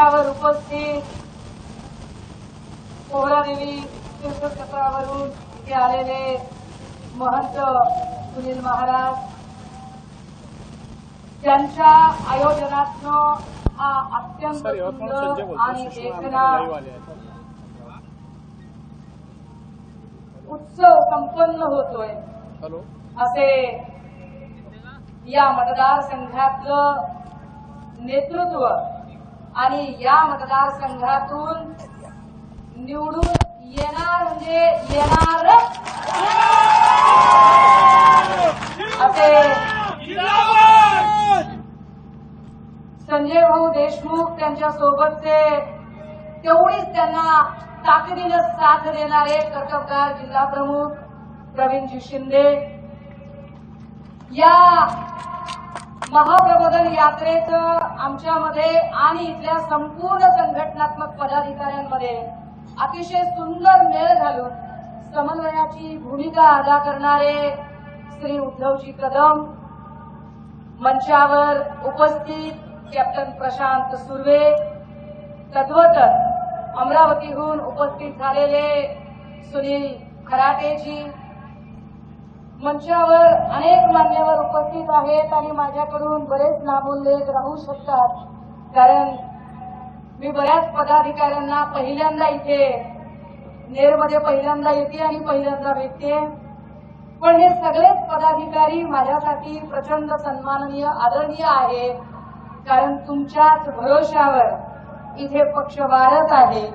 मंचावर उपस्थित पोहरादेवी तीर्थक्षेत्रावरून इथे आलेले महंत सुनील महाराज, त्यांच्या आयोजनातनं हा अत्यंत सुंदर आणि देखणा उत्सव संपन्न होतोय असे या मतदारसंघातलं नेतृत्व आणि या मतदारसंघातून निवडून येणार म्हणजे येणार असे संजय भाऊ देशमुख त्यांच्या सोबतचे तेवढीच त्यांना ताकदीनं साथ देणारे कर्तबगार जिल्हा प्रमुख प्रवीणजी शिंदे, या महाप्रबोधन यात्रेचं आमच्यामध्ये आणि इथल्या संपूर्ण संघटनात्मक पदाधिकाऱ्यांमध्ये अतिशय सुंदर मेळ घालून समन्वयाची भूमिका अदा करणारे श्री उद्धवजी कदम, मंचावर उपस्थित कॅप्टन प्रशांत सुर्वे, तद्वतच अमरावतीहून उपस्थित झालेले सुनील खराटेजी, मंचावर अनेक मान्यवर उपस्थित आहेत आणि माझ्याकडून बरेच नामोल्लेख राहू शकतात, कारण मी बऱ्याच पदाधिकाऱ्यांना पहिल्यांदा इथे नेरमध्ये पहिल्यांदा येते आणि पहिल्यांदा भेटते, पण हे सगळेच पदाधिकारी माझ्यासाठी प्रचंड सन्माननीय आदरणीय आहे, कारण तुमच्याच भरोशावर इथे पक्ष वाढत आहे,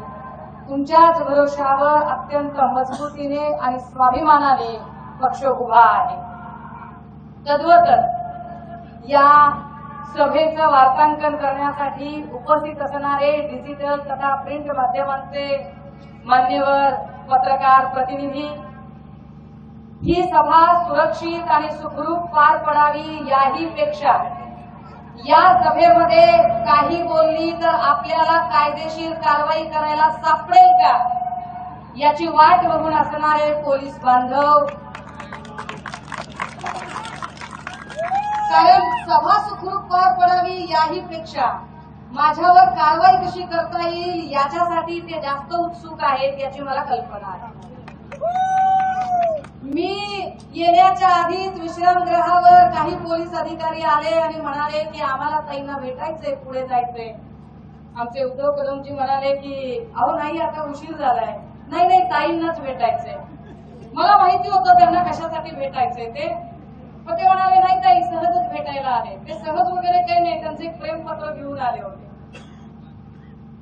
तुमच्याच भरोशावर अत्यंत मजबूतीने आणि स्वाभिमानाने पक्ष उभा आहे. तद्वतच या सभेचं वार्तांकन करण्यासाठी उपस्थित असणारे डिजिटल तथा प्रिंट माध्यमांचे मान्यवर पत्रकार प्रतिनिधी, ही सभा सुरक्षित आणि सुखरूप पार पडावी याही पेक्षा या सभेमध्ये काही बोलली तर आपल्याला कायदेशीर कारवाई करायला सापडेल का याची वाट बघून असणारे पोलीस बांधव, कारण सभा सुखरूप पार पडावी याही पेक्षा माझ्यावर कारवाई कशी करता येईल याच्यासाठी ते जास्त उत्सुक आहेत याची मला कल्पना आहे. मी येण्याच्या आधीच विश्रामगृहावर काही पोलीस अधिकारी आले आणि म्हणाले की आम्हाला ताईंना भेटायचंय, पुढे जायचंय. आमचे उद्धव कदमजी म्हणाले की अहो नाही, आता उशीर झालाय. नाही ताईंनाच भेटायचंय. मला माहिती होतं त्यांना कशासाठी भेटायचंय ते, पण ते म्हणाले नाही ताई, सहजच भेटायला आले. ते सहज वगैरे काही नाही, त्यांचे एक प्रेमपत्र घेऊन आले होते.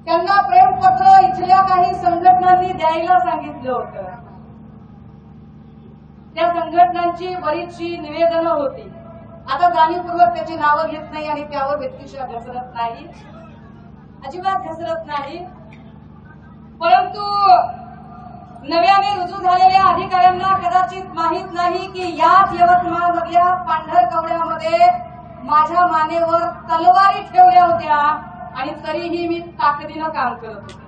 त्यांना प्रेमपत्र इथल्या काही संघटनांनी द्यायला सांगितलं होतं. त्या संघटनांची बरीचशी निवेदनं होती. आता जाणीवपूर्वक त्याची नावं घेत नाही आणि त्यावर व्यक्तिशः घसरत नाही, अजिबात घसरत नाही, परंतु नव्याने रुजू झालेल्या अधिकाऱ्यांना कदाचित माहीत नाही की याच यवतमाळमधल्या पांढरकवड्यामध्ये माझ्या मानेवर तलवारी ठेवल्या होत्या आणि तरीही मी ताकदीनं काम करत होते.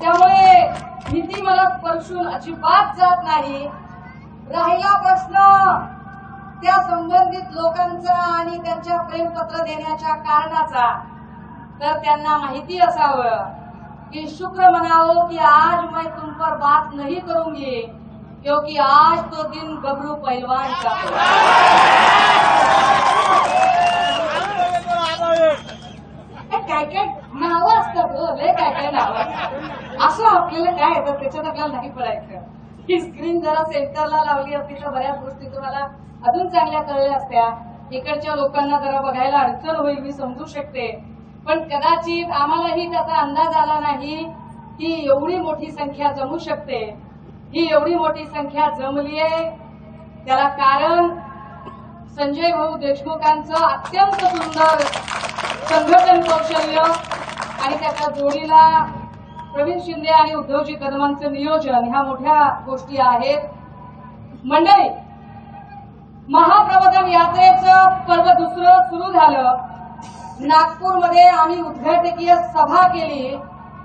त्यामुळे भीती मला स्पर्शून अजिबात जात नाही. राहिला प्रश्न त्या संबंधित लोकांचा आणि त्यांच्या प्रेमपत्र देण्याच्या कारणाचा, तर त्यांना माहिती असावं कि शुक्र मनाओ कि आज मैं तुम पर बात नहीं करूंगी, क्योंकि आज तो दिन गबरू पहलवान का. काय काय नावं असतात, लय काय काय नावं. असं आपल्याला काय येतं त्याच्यात आपल्याला नाही पडायचं. ही स्क्रीन जरा सेंटरला लावली असती तर बऱ्याच गोष्टी तुम्हाला अजून चांगल्या कळल्या असत्या. इकडच्या लोकांना जरा बघायला अडचण होईल, मी समजू शकते, पण कदाचित आम्हालाही त्याचा अंदाज आला नाही की एवढी मोठी संख्या जमू शकते. ही एवढी मोठी संख्या जमलीये त्याला कारण संजय भाऊ देशमुखांचं अत्यंत सुंदर संघटन कौशल्य आणि त्याच्या जोडीला प्रवीण शिंदे आणि उद्धवजी कदमांचं नियोजन, ह्या मोठ्या गोष्टी आहेत. मंडळी, महाप्रबोधन यात्रेचं पर्व दुसरं सुरू झालं. नागपूरमध्ये आम्ही उद्घाटकीय सभा केली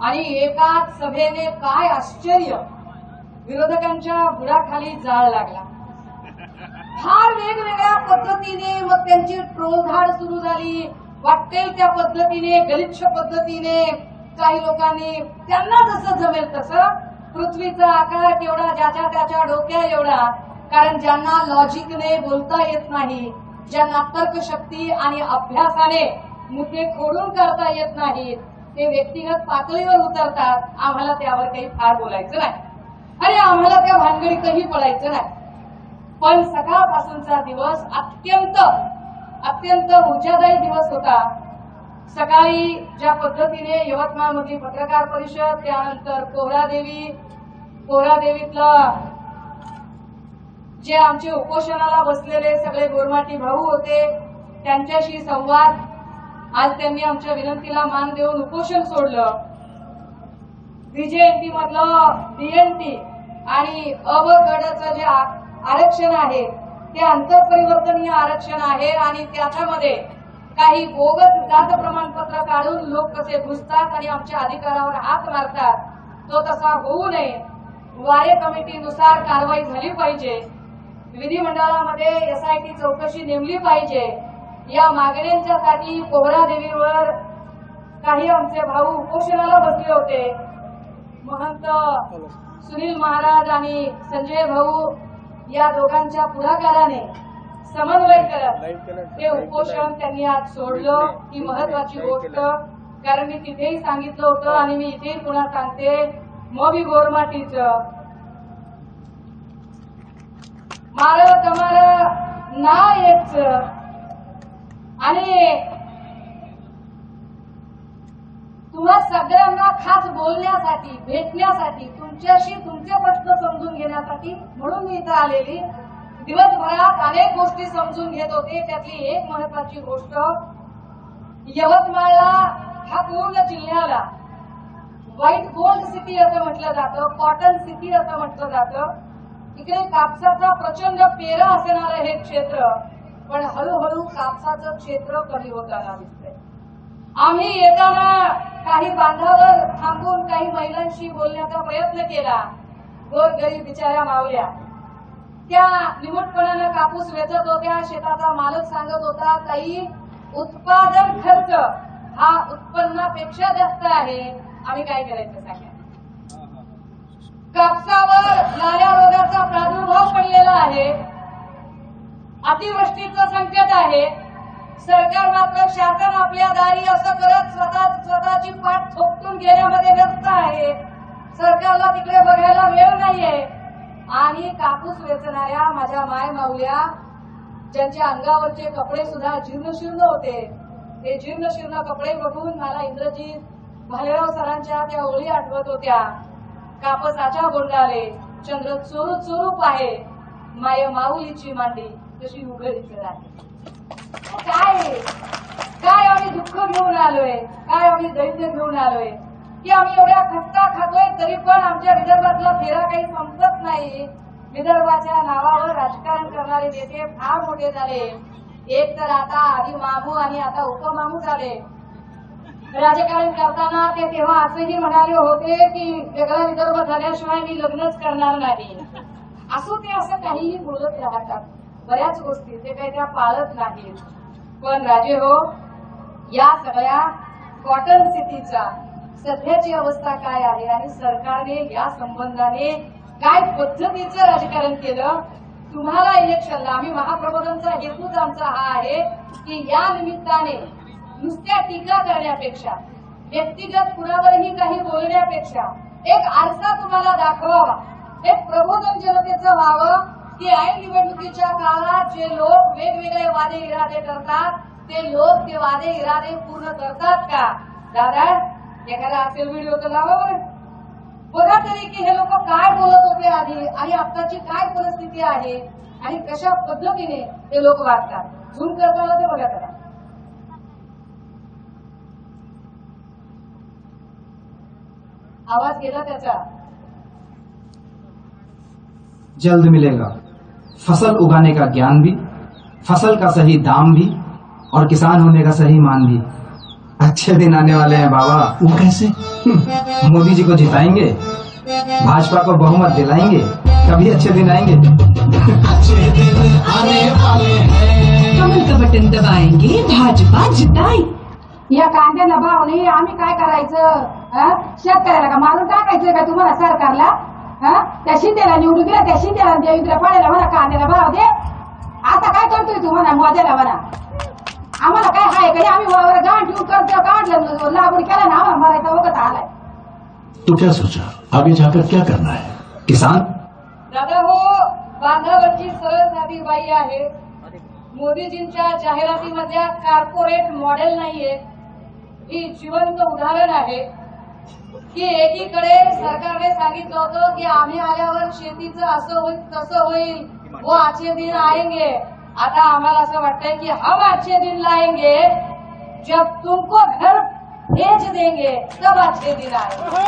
आणि एकाच सभेने काय आश्चर्य, विरोधकांच्या बुडाखाली जाळ लागला. फार वेगवेगळ्या पद्धतीने मग त्यांची ट्रोलधाड सुरू झाली. वाटेल त्या पद्धतीने गलिच्छ पद्धतीने काही लोकांनी त्यांना जसं जमेल तसं पृथ्वीचा आकार केवढा ज्याच्या त्याच्या डोक्या एवढा, कारण ज्यांना लॉजिकने बोलता येत नाही, ज्यांना तर्कशक्ती आणि अभ्यासाने मुद्दे खोडून करता येत नाहीत, ते व्यक्तिगत पातळीवर उतरतात. आम्हाला त्यावर काही फार बोलायचं नाही आणि आम्हाला त्या भानगडीतही पडायचं नाही. पण सकाळपासूनचा दिवस अत्यंत ऊर्जादायी दिवस होता. सकाळी ज्या पद्धतीने यवतमाळमधली पत्रकार परिषद, त्यानंतर पोहरादेवीतलं जे आमचे उपोषणाला बसलेले सगळे गोरमाटी भाऊ होते त्यांच्याशी संवाद, आज त्यांनी आमच्या विनंतीला मान देऊन उपोषण सोडलं. बीजेएनटी मधलं डीएनटी आणि अ व गटाचं जे आरक्षण आहे ते आंतरपरिवर्तनीय आरक्षण आहे आणि त्याच्यामध्ये काही बोगस जात प्रमाणपत्र काढून लोक कसे घुसतात आणि आमच्या अधिकारावर हात मारतात, तो तसा होऊ नये. वारे कमिटीनुसार कारवाई झाली पाहिजे. विधिमंडळामध्ये एसआयटी चौकशी नेमली पाहिजे. या मागण्यांच्यासाठी पोहरादेवीवर काही आमचे भाऊ उपोषणाला बसले होते. महंत सुनील महाराज आणि संजय भाऊ या दोघांच्या पुढाकाराने समन्वय करत ते उपोषण त्यांनी आज सोडलं. ही महत्वाची गोष्ट, कारण मी तिथेही सांगितलं होतं आणि मी इथेही पुन्हा सांगते, मोबी गोरमाटीचं मार तमार ना येच आणि तुम्हा सगळ्यांना खास बोलण्यासाठी, भेटण्यासाठी, तुमच्याशी तुमचे प्रश्न समजून घेण्यासाठी म्हणून मी इथं आलेली. दिवसभरात अनेक गोष्टी समजून घेत होते. त्यातली एक महत्वाची गोष्ट, यवतमाळला हा पूर्ण जिल्ह्याला व्हाईट गोल्ड सिटी असं म्हटलं जातं, कॉटन सिटी असं म्हटलं जातं. इकडे कापसाचा प्रचंड पेरा असणारं हे क्षेत्र, पण हळूहळू कापसाचं क्षेत्र कमी होताना दिसतंय. आम्ही येताना काही बांधावर थांबून काही महिलांशी बोलण्याचा प्रयत्न केला. गोरगरीब बिचाऱ्या मावल्या त्या निमूटपणानं कापूस वेचत होत्या. शेताचा मालक सांगत होता, ताई उत्पादन खर्च हा उत्पन्नापेक्षा जास्त आहे, आम्ही काय करायचं सांगा. कापसावर लाल्या रोगाचा प्रादुर्भाव पडलेला आहे, अतिवृष्टीचं संकट आहे. सरकार मात्र शासन आपल्या दारी असं करत स्वतःची पाठ थोपटून घेण्यामध्ये व्यस्त आहे. सरकारला तिकडे बघायला वेळ नाहीये. आणि कापूस वेचणाऱ्या माझ्या माय माऊल्या, ज्यांच्या अंगावरचे कपडे सुद्धा जीर्णशीर्ण होते, ते जीर्णशीर्ण कपडे बघून मला इंद्रजीत भालेराव सरांच्या त्या ओळी आठवत होत्या. कापसाच्या बोंडाले चंद्र चोरू चोरू पाहे, माय माऊलीची मांडी कशी उघडीच राहते. काय आम्ही दुःख घेऊन आलोय, काय आम्ही दैन्य घेऊन आलोय की आम्ही एवढ्या खस्ता खातोय, तरी पण आमच्या विदर्भातला फेरा काही संपत नाही. विदर्भाच्या नावावर राजकारण करणारे नेते फार मोठे झाले. एक तर आता आधी मामू आणि आता उपमामू झाले. राजकारण करताना ते तेव्हा असंही म्हणाले होते की वेगळा विदर्भ झाल्याशिवाय मी लग्नच करणार नाही. असो ते असं काहीही बोलत राहतात. बऱ्याच गोष्टी ते काही त्या पाळत नाहीत. पण राजे हो, या सगळ्या कॉटन सिटीचा सध्याची अवस्था काय आहे आणि सरकारने या संबंधाने काय पद्धतीचं राजकारण केलं. तुम्हाला इलेक्शनला आम्ही महाप्रबोधनचा हेतूच आमचा हा आहे की या निमित्ताने नुसत्या टीका करण्यापेक्षा, व्यक्तिगत कुणावरही काही बोलण्यापेक्षा एक आरसा तुम्हाला दाखवावा, एक प्रबोधन जनतेचं व्हावं की ऐन निवडणुकीच्या काळात जे लोक वेगवेगळे वादे इरादे करतात, ते लोक ते वादे इरादे पूर्ण करतात का. दादा, एखादा असेल व्हिडिओ तर लावा बरं, बघा तरी की हे लोक काय बोलत होते आधी आणि आत्ताची काय परिस्थिती आहे आणि कशा पद्धतीने ते लोक वागतात. झूम करताना ते बघा करा. आवाज गेला त्याचा. जल्द मिलेगा फसल उगाने का ज्ञान भी, फसल का सही दाम भी और किसान होने का सही मान भी. अच्छे दिन आने वाले हैं बाबा. वो कैसे? मोदी जी को जिताएंगे, भाजपा को बहुमत दिलाएंगे, तभी अच्छे दिन आएंगे। अच्छे दिन आने वाले हैं। कमल का बटन दबाएंगे, भाजपा जिताई। या कांद्याला भाव नाही, आम्ही काय करायचं? शेतकऱ्याला का मारून टाकायचं का तुम्हाला सरकारला? त्या शिंदेला निवडून दिला, त्या शिंदेला देवीला पडायला म्हणा कांद्याला भाव दे. आता काय करतोय तू म्हणा मोद्याला म्हणा? आम्हाला काय हाय का? आम्ही वावर गांठ ठेवून करतो, गांठ लागवड केला ना, आम्हाला मरायचा वखत आलाय. तो क्या सोचा आगे जाकर क्या करना है? किसान दादा हो, बांधावरची सरळ साधी बाई आहे. मोदीजींच्या जाहिरातीमधल्या कॉर्पोरेट मॉडेल नाहीये, ही जिवंत उदाहरण आहे की एकीकडे सरकारने सांगितलं होतं की आम्ही आल्यावर शेतीचं असं होईल तसं होईल, वो अच्छे दिन आएंगे. आता आम्हाला असं वाटतंय की हम अच्छे दिन लाएंगे, जब तुमको घर भेज देंगे तब अच्छे दिन आएंगे.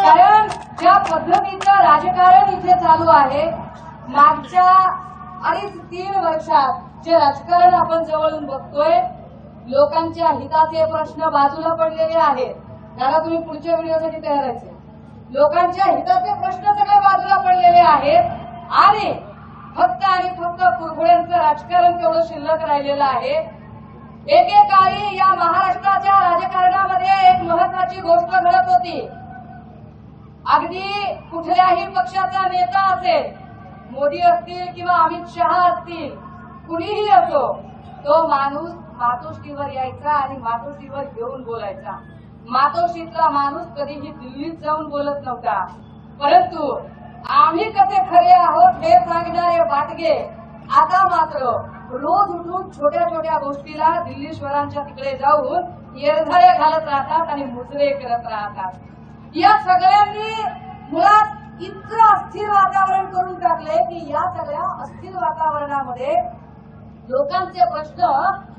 कारण ज्या पद्धतीचं राजकारण इथे चालू आहे, मागच्या 2.5-3 वर्षात जे राजकारण आपण जवळून बघतोय, लोकांच्या हिताचे प्रश्न बाजूला पडलेले आहेत. त्याला तुम्ही पुढच्या व्हिडिओसाठी तयार राहायचे. लोकांच्या हिताचे प्रश्न सगळे बाजूला पडलेले आहेत आणि फक्त आणि फक्त कुरघोड्यांचं राजकारण तेवढं शिल्लक राहिलेलं आहे. एकेकाळी या महाराष्ट्राच्या राजकारणामध्ये एक महत्वाची गोष्ट घडत होती. अगदी कुठल्याही पक्षाचा नेता असेल, मोदी असतील किंवा अमित शहा असतील, कुणीही असो, तो माणूस मातोश्रीवर यायचा आणि मातोश्रीवर घेऊन बोलायचा. मातोश्रीतला माणूस कधीही दिल्लीत जाऊन बोलत नव्हता. परंतु आम्ही कसे खरे आहोत हे सांगणारे बाटगे आता मात्र रोज उठून छोट्या छोट्या गोष्टीला दिल्लीश्वरांच्या तिकडे जाऊन येरझाळे घालत राहतात आणि मुजरे करत राहतात. या सगळ्यांनी मुळात इतकं अस्थिर वातावरण करून टाकले की या सगळ्या अस्थिर वातावरणामध्ये लोकांचे प्रश्न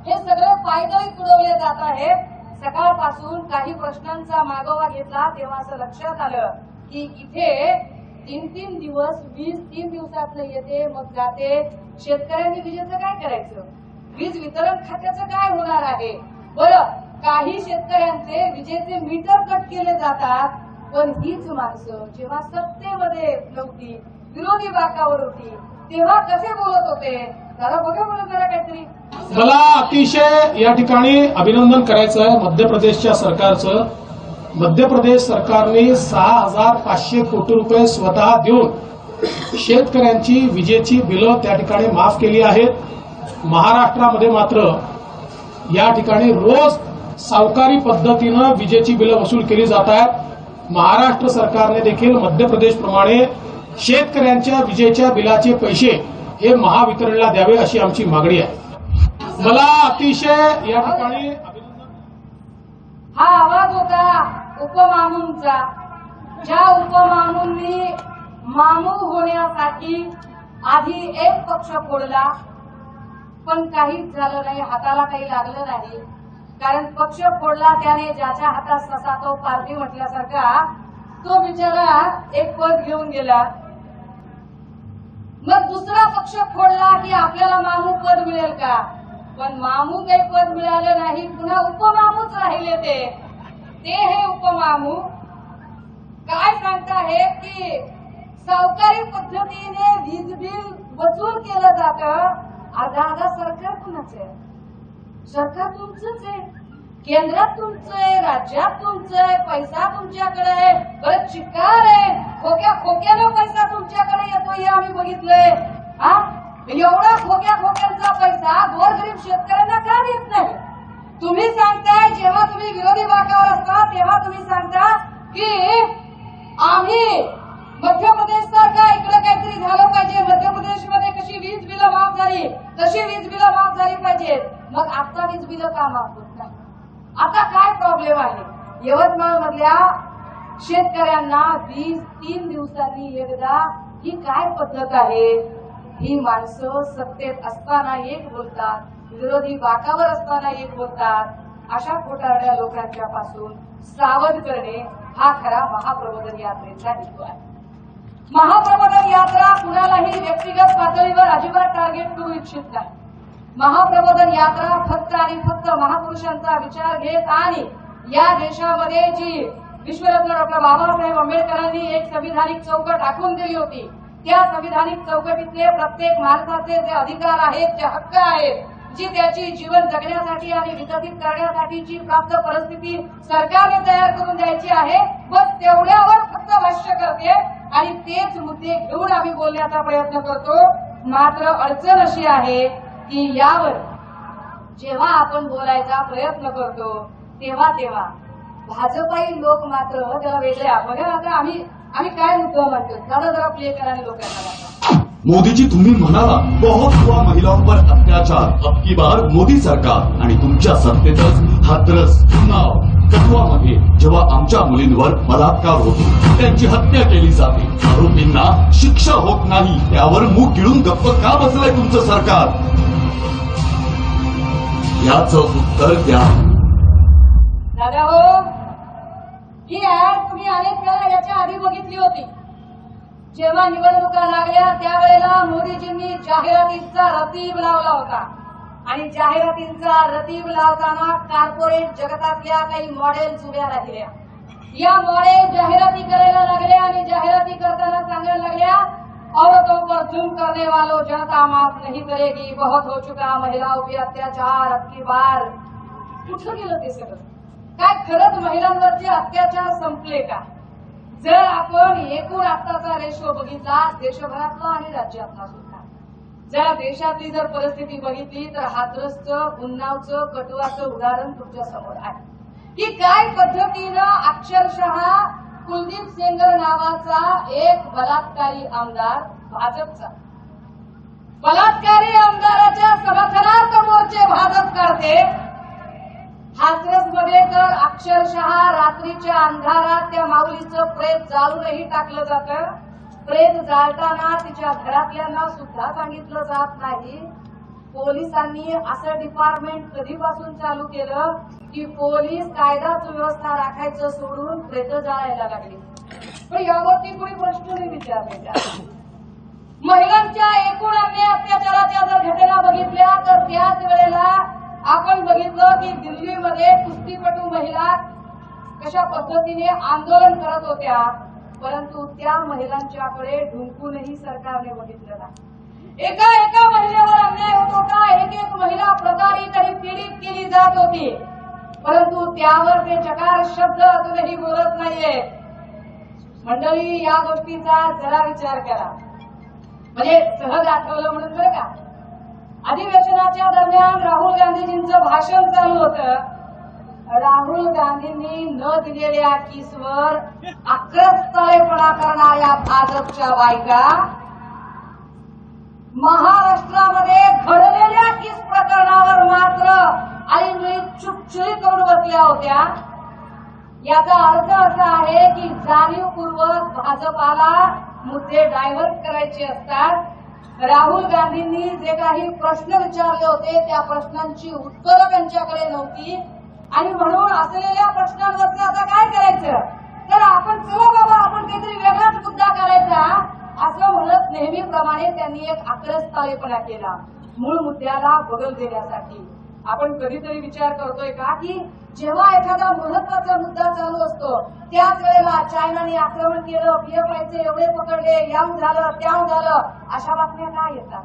हे सगळे पायदळी तुडवले जात आहेत. सकाळपासून काही प्रश्नांचा मागोवा घेतला तेव्हा असं लक्षात आलं की इथे 3-3 दिवस वीज 3 दिवसात येते मग जाते. शेतकऱ्यांनी विजेचं काय करायचं? वीज वितरण खात्याचं काय होणार आहे? बरं, काही शेतकऱ्यांचे विजेचे मीटर कट केले जातात, पण हीच माणसं जेव्हा सत्तेमध्ये नव्हती, विरोधी बाकावर होती, तेव्हा कसे बोलत होते? जरा बघा बोलत जरा काहीतरी. मला अतिशय या ठिकाणी अभिनंदन करायचं आहे मध्य प्रदेशच्या सरकारचं. मध्य प्रदेश सरकारने 6,500 कोटी रुपये स्वतः देऊन शेतकऱ्यांची विजेची बिलं त्या ठिकाणी माफ केली आहेत. महाराष्ट्रामध्ये मात्र या ठिकाणी रोज सावकारी पद्धतीनं विजेची बिलं वसूल केली जात आहेत. महाराष्ट्र सरकारने देखील मध्य प्रदेशप्रमाणे शेतकऱ्यांच्या विजेच्या बिलाचे पैसे हे महावितरणला द्यावे अशी आमची मागणी आहे. मला अतिशय या ठिकाणी हा आवाज होता उपमामूंचा. ज्या उपमामूंनी मामू होण्यासाठी आधी एक पक्ष फोडला, पण काहीच झालं नाही, हाताला काही लागलं नाही. कारण पक्ष फोडला त्याने ज्याच्या हातात ससा तो पारधी म्हटल्यासारखा तो बिचारा एक पद घेऊन गेला. मग दुसरा पक्ष फोडला की आपल्याला मामू पद मिळेल का? पण मामू काही पद मिळालं नाही, पुन्हा उपमामूच राहिले. ते हे उपमामू काय सांगताहेत की सावकारी पद्धतीने वीज बिल वसूल केलं जातं. अर्धा सरकार कुणाचं आहे? सरकार तुमचंच आहे, केंद्रात तुमचं आहे, राज्यात तुमचं आहे, पैसा तुमच्याकडे आहे. बरं चिकार आहे, खोक्यानं पैसा तुमच्याकडे येतो हे आम्ही बघितलंय. एवढा खोक्यांचा पैसा गोरगरीब शेतकऱ्यांना का देत नाही? तुम्ही सांगताय, जेव्हा तुम्ही विरोधी बाकावर असता तेव्हा तुम्ही सांगता की आम्ही मध्य प्रदेश सारखा इकडे काहीतरी झालं पाहिजे, मध्य प्रदेशमध्ये कशी वीज बिलं माफ झाली तशी वीज बिलं माफ झाली पाहिजेत. मग आता वीज बिलं का माफ होत नाही? आता काय प्रॉब्लेम आहे? यवतमाळ मधल्या शेतकऱ्यांना वीज 3 दिवसांनी एकदा, ही काय पद्धत आहे? ही माणसं सत्तेत असताना एक बोलतात, विरोधी बाकावर असताना एक बोलतात. अशा खोटारड्या लोकांच्या पासून सावध करणे हा खरा महाप्रबोधन यात्रेचा हेतू आहे. महाप्रबोधन यात्रा कुणालाही व्यक्तिगत पातळीवर अजिबात टार्गेट करू इच्छित नाही. महाप्रबोधन यात्रा फक्त आणि फक्त महापुरुषांचा विचार घेत आणि या देशामध्ये जी विश्वरत्न डॉक्टर बाबासाहेब आंबेडकरांनी एक संविधानिक चौकट आखून दिली होती. त्या संविधानिक चौकटीतले प्रत्येक माणसाचे जे अधिकार आहेत, जे हक्क आहेत, जी त्याची जीवन जगण्यासाठी आणि विकसित करण्यासाठीची प्राप्त परिस्थिती सरकारने तयार करून द्यायची आहे, बस तेवढ्यावर फक्त भाष्य करते आणि तेच मुद्दे घेऊन आम्ही बोलण्याचा प्रयत्न करतो. मात्र अडचण अशी आहे की यावर जेव्हा आपण बोलायचा प्रयत्न करतो तेव्हा भाजपाई लोक मात्र त्याला वेगळ्या बघा. आता आम्ही काय मुद्दा म्हणतो दादा, जरा प्ले करा आणि लोकांना. मोदी जी, तुम्ही म्हणाला बहुत हुआ महिलाओं पर अत्याचार, अब की बार मोदी सरकार. आणि तुमच्या सत्तेतच हाथरस, उन्नाव, कठुआमध्ये जेव्हा आमच्या मुलींवर बलात्कार होतो, त्यांची हत्या केली जाते, आरोपींना शिक्षा होत नाही, त्यावर मूग गिळून गप्प का बसलंय तुमचं सरकार? याचं उत्तर द्या. दादा हो, ही ऍड तुम्ही अनेक वेळा याच्या आधी बघितली होती. जेव्हा निवडणुका लागल्या त्यावेळेला मोदीजींनी जाहिरातींचा रतीब लावला होता आणि जाहिरातींचा रतीब लावताना कॉर्पोरेट जगतातल्या काही मॉडेल्स उभ्या राहिल्या. या मॉडेल जाहिराती करायला लागल्या आणि जाहिराती करताना सांगायला लागल्या, औरतों पर जुल्म करने वालों जनता माफ नहीं करेगी, बहुत हो चुका महिलाओं पे अत्याचार, अब की बार. कुठं गेलं ते सगळं? काय खरंच महिलांवरचे अत्याचार संपले का? जर आपण एकूण आत्ताचा रेशो बघितला देशभरातला आणि राज्यातला सुद्धा, जर देशातली जर परिस्थिती बघितली तर हाथरसचं, उन्नावचं, कठुआचं उदाहरण तुमच्या समोर आहे की काय पद्धतीनं अक्षरशः कुलदीप सेंगर नावाचा एक बलात्कारी आमदार, भाजपचा बलात्कारी आमदाराच्या समर्थनार्थ मोर्चे भाजप काढते. हाथरसमध्ये तर अक्षरशः रात्रीच्या अंधारात त्या माऊलीचं प्रेत जाळूनही टाकलं जातं. प्रेत जाळताना तिच्या घरातल्यांना सुद्धा सांगितलं जात नाही. पोलिसांनी असं डिपार्टमेंट कधीपासून चालू केलं की पोलीस कायदा सुव्यवस्था राखायचं सोडून प्रेत जाळायला लागली. पण यावरती कोणी प्रश्न नाही विचारले. महिलांच्या एकूण अन्याय अत्याचाराच्या जर घटना बघितल्या तर त्याच वेळेला आपण बघितलं की दिल्लीमध्ये कुस्तीपटू महिला कशा पद्धतीने आंदोलन करत होत्या, परंतु त्या महिलांच्याकडे ढुंकूनही सरकारने बघितलं नाही. एका महिलेवर अन्याय होत होता, एक महिला प्रताडित आणि पीडित केली जात होती, परंतु त्यावर ते चकार शब्द अजूनही बोलत नाहीये. मंडळी, या गोष्टीचा जरा विचार करा. म्हणजे सहज आठवलं म्हणून बरं का, अधिवेशनाच्या दरम्यान राहुल गांधीजींचं भाषण चालू होतं. राहुल गांधींनी न दिलेल्या किसवर आक्रस्ताळेपणा करणाऱ्या भाजपच्या बायका महाराष्ट्रामध्ये घडलेल्या किस प्रकरणावर मात्र आईंनी चुपचुरी करून बसल्या होत्या. याचा अर्थ असा आहे की जाणीवपूर्वक भाजपाला मुद्दे डायव्हर्ट करायचे असतात. राहुल गांधींनी जे काही प्रश्न विचारले होते त्या प्रश्नांची उत्तरं त्यांच्याकडे नव्हती आणि म्हणून असलेल्या प्रश्नांवरती आता काय करायचं, तर आपण चला बाबा आपण काहीतरी वेगळाच मुद्दा करायचा असं म्हणत नेहमीप्रमाणे त्यांनी एक आक्रस्ताळेपणा केला मूळ मुद्द्याला बगल देण्यासाठी. आपण कधीतरी विचार करतोय का की जेव्हा एखादा महत्वाचा मुद्दा चालू असतो त्याच वेळेला चायनाने आक्रमण केलं, पीएफआयचे एवढे पकडले, याव झालं त्याव झालं, अशा बातम्या काय येतात?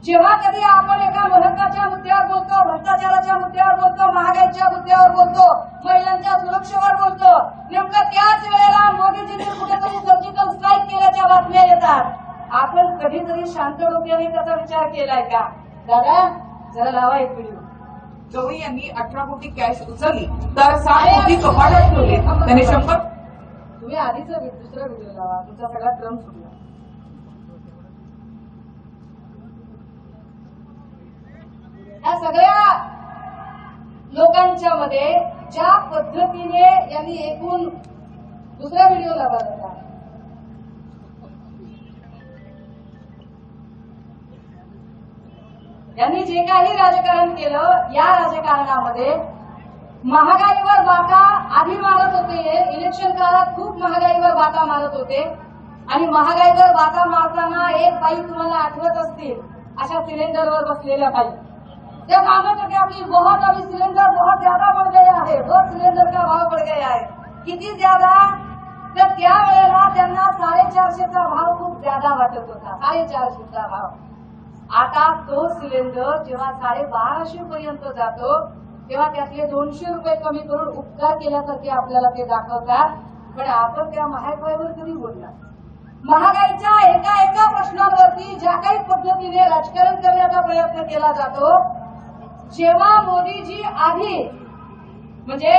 जेव्हा कधी आपण एका महत्वाच्या मुद्द्यावर बोलतो, भ्रष्टाचाराच्या मुद्द्यावर बोलतो, महागाईच्या मुद्द्यावर बोलतो, महिलांच्या सुरक्षेवर बोलतो, नेमकं त्याच वेळेला मोदीजींनी कुठेतरी सर्जिकल स्ट्राईक केल्याच्या बातम्या येतात. आपण कधीतरी शांत डोक्याने त्याचा विचार केलाय का? दादा जरा लावा एक व्हिडिओ. गवळी यांनी 18 कोटी कॅश उचलली तर 7 कोटी कपाटात ठेवले. त्याने शपथ. तुम्ही आधीच दुसरा व्हिडिओ लावा, तुमचा सगळा क्रम सुटला. या सगळ्या लोकांच्या मध्ये ज्या पद्धतीने यांनी एकूण दुसरा व्हिडिओ लावा जाता, यांनी जे काही राजकारण केलं या राजकारणामध्ये महागाईवर बाता आधी मारत होते. इलेक्शन काळात खूप महागाईवर बाता मारत होते आणि महागाईवर बाता मारताना एक बाई तुम्हाला आठवत असतील, अशा सिलेंडरवर बसलेल्या बाई त्या सांगत होत्या की बहुत अभी सिलेंडर बहुत ज्यादा बढ़ गया है, बहुत सिलेंडर का भाव बढ़ गया है. किती ज्यादा, तर त्यावेळेला त्यांना 450चा भाव खूप ज्यादा वाटत होता, 450चा भाव. आता तो सिलेंडर जेव्हा 1250 पर्यंत जातो तेव्हा त्यातले 200 रुपये कमी करून उपकार केल्यासारखे आपल्याला ते दाखवतात. पण आपण त्या महागाईवर कधी बोलला? महागाईच्या एका प्रश्नावरती ज्या काही पद्धतीने राजकारण करण्याचा प्रयत्न केला जातो, जेव्हा मोदीजी आधी म्हणजे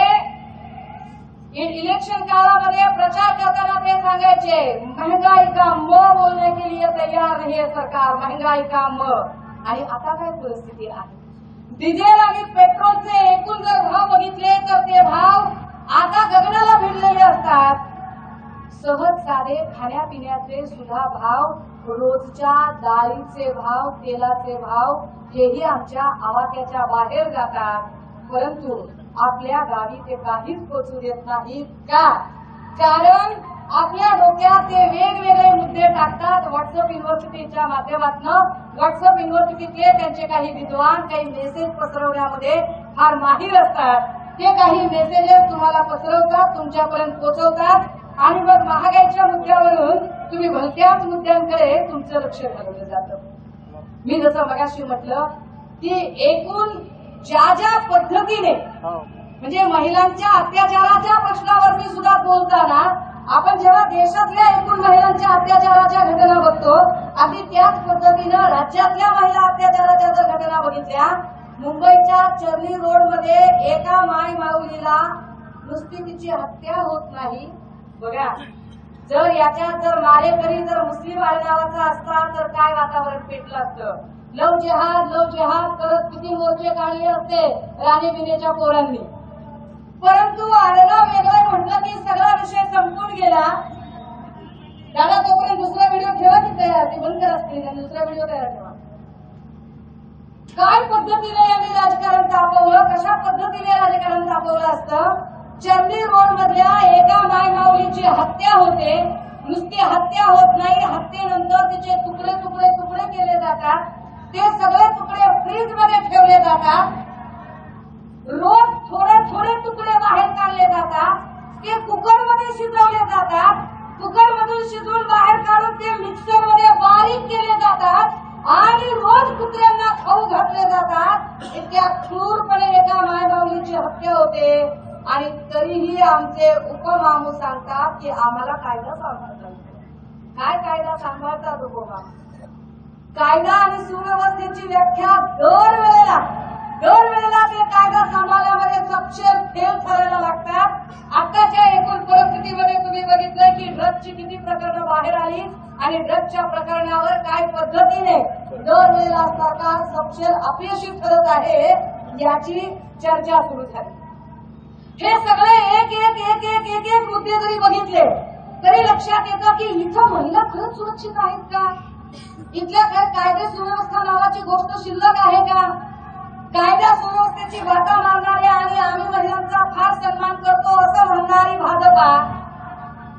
इलेक्शन काळामध्ये प्रचार करताना ते सांगायचे महंगाई का म बोलने के लिए तैयार नहीं है सरकार, महंगाई का म. आणि आता काय परिस्थिती आहे? डिझेल आणि पेट्रोलचे एकूण जर भाव बघितले तर ते भाव आता गगनाला भिडलेले असतात. सहज साधे खाण्यापिण्याचे सुद्धा भाव, रोजच्या डाळीचे भाव, तेलाचे भाव हेही आमच्या आवाक्याच्या बाहेर जातात. परंतु आपल्या गावी ते काहीच पोचू देत नाहीत. का? कारण आपल्या डोक्यात ते वेगवेगळे मुद्दे टाकतात. व्हॉट्सअप युनिव्हर्सिटीच्या माध्यमातून व्हॉट्सअप युनिव्हर्सिटीतले त्यांचे काही विद्वान काही मेसेज पसरवण्यामध्ये फार माहीर असतात. ते काही मेसेजेस तुम्हाला पसरवतात, तुमच्यापर्यंत पोहोचवतात आणि मग महागाईच्या मुद्द्यावरून तुम्ही भलत्याच मुद्द्यांकडे तुमचं लक्ष घालवलं जातं. मी जसं मगाशी म्हटलं की एकूण ज्या पद्धतीने म्हणजे महिलांच्या अत्याचाराच्या प्रश्नावरती सुद्धा बोलताना आपण जेव्हा देशातल्या एकूण महिलांच्या अत्याचाराच्या घटना बघतो, अगदी त्याच पद्धतीनं राज्यातल्या महिला अत्याचाराच्या जर घटना बघितल्या, मुंबईच्या चर्नी रोडमध्ये एका माय माऊलीला नुसती तिची हत्या होत नाही. बघा, जर याच्यात जर मारेकरी जर मुस्लिम आडनावाचा असता तर काय वातावरण पेटलं असतं. लव जिहाद करत किती मोर्चे काढले असते राणीबिनेच्या पोरांनी. परंतु आडनाव वेगळं म्हटलं की सगळा विषय संपून गेला. दादा तोपर्यंत दुसरा व्हिडिओ ठेवा की तयार, ते बंद करा स्क्रीन आणि दुसरा व्हिडिओ तयार ठेवा. काय पद्धतीने यांनी राजकारण तापवलं, कशा पद्धतीने राजकारण तापवलं असतं. चर्नी रोड मधल्या एका माय माऊलीची हत्या होते. नुसती हत्या होत नाही, हत्येनंतर तिचे तुकडे तुकडे तुकडे केले जातात. ते सगळे तुकडे फ्रीज मध्ये ठेवले जातात. रोज थोडे तुकडे बाहेर काढले जातात. ते कुकर मध्ये शिजवले जातात. कुकर मधून शिजवून बाहेर काढून ते मिक्सर मध्ये बारीक केले जातात आणि रोज कुत्र्यांना खाऊ घातले जातात. इतक्या क्रूरपणे एका मायबाऊलीची हत्या होते आणि तरीही आमचे उपमामू सांगतात की आम्हाला कायदा सांभाळतात. काय कायदा सांभाळतात उपमामू? कायदा आणि सुव्यवस्थेची व्याख्या दरवेळेला ते कायदा सांभाळण्यामध्ये सपशेल फेल ठरायला लागतात. आताच्या एकूण परिस्थितीमध्ये तुम्ही बघितलंय की ड्रग्सची किती प्रकरणं बाहेर आली आणि ड्रग्सच्या प्रकरणावर काय पद्धतीने दरवेळेला सरकार सपशेल अपयशी ठरत आहे याची चर्चा सुरू झाली. हे सगळे एक मुद्दे जरी बघितले तरी लक्षात येतं की इथं महिला खरंच सुरक्षित आहेत का? इथल्या कायदे सुव्यवस्था नावाची गोष्ट शिल्लक आहे का? कायदा सुव्यवस्थेची वाटा मारणाऱ्या आणि आम्ही महिलांचा फार सन्मान करतो असं म्हणणारी भाजपा,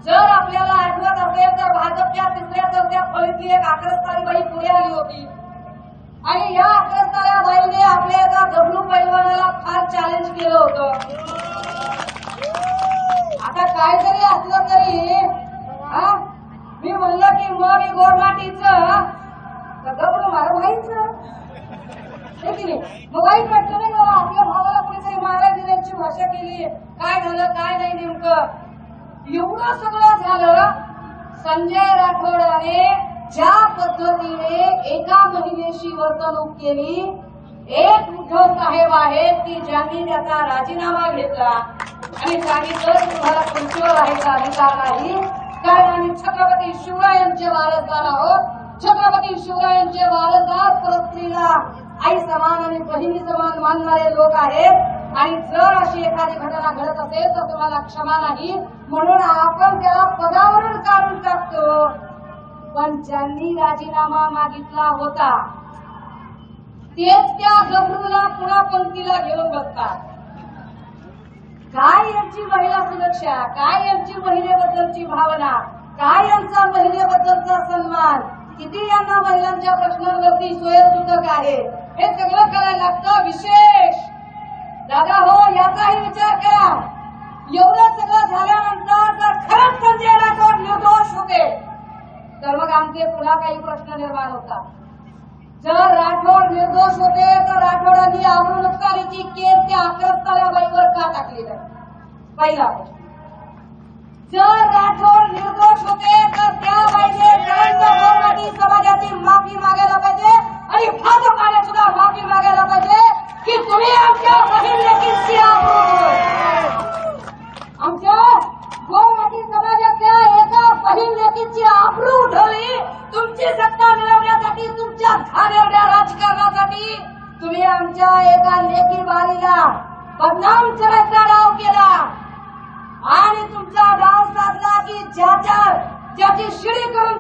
जर आपल्याला आठवत असेल तर भाजपच्या 3-4 फळीतली एक आक्रस्ताळी बाई पुढे आली होती आणि या आक्रस्ताळ्या बाईने आपल्या एका गबरू पैलवानाला फार चॅलेंज केलं होतं. आता काय जरी असलं तरी मी म्हणलं की मग गोरमाटीचं गबरू मार व्हायचं हे की नाही? मग वाईट वाटतं नाही बाबा, आपल्या भावाला कुणीतरी महाराजांची भाषा केली, काय झालं काय नाही नेमकं. एवढं सगळं झालं. संजय राठोडाने ज्या पद्धतीने एका महिलेशी वर्तणूक केली, एक उद्धव साहेब आहेत की ज्यांनी त्याचा राजीनामा घेतला आणि सांगितलं तुम्हाला खुर्चीवर राहायचा अधिकार नाही, कारण आम्ही छत्रपती शिवरायांचे वारसदार आहोत. छत्रपती शिवरायांचे वारसदार परस्त्रीला आई समान आणि बहिणी समान मानणारे लोक आहेत आणि जर अशी एखादी घटना घडत असेल तर तुम्हाला क्षमा नाही म्हणून आपण त्याला पदावरून काढून टाकतो. पण ज्यांनी राजीनामा मागितला होता तेच त्या गबरूला पुन्हा पंक्तीला घेऊन बसतात. काय यांची महिला सुरक्षा, काय यांची महिलेबद्दलची भावना, काय यांचा महिलेबद्दलचा सन्मान, किती यांना महिलांच्या प्रश्नांवरती स्वयंसूचक आहे, हे सगळं करायला लागतं. विशेष दादा हो याचाही विचार करा एवढं सगळं झाल्यानंतर जर खरंच संजय राठोड निर्दोष होते तर मग आमचे पुन्हा काही प्रश्न निर्माण होतात. जर राठोड निर्दोष होते तर राठोडांनी आबरू नुकसानीची केस त्या अक्रस्ताल्या बाईवर का टाकली नाही? पहिला प्रश्न. जर राठोड निर्दोष होते तर त्या बाईने जयंत गौरवाडी समाजाची माफी मागायला पाहिजे आणि भाजपाने सुद्धा माफी मागायला पाहिजे की तुम्ही आमच्या बहीण लेकींची आमच्या गौरवाडी समाजातल्या एका बहीण लेकींची आबरू उठवली. तुमची सत्ता मिळवण्यासाठी, तुमच्या घाणेरड्या राजकारणासाठी तुम्ही आमच्या एका लेकी बाळीला बदनाम करायचा डाव केला आणि तुमचा डाव साधला की ज्याची शिडी करून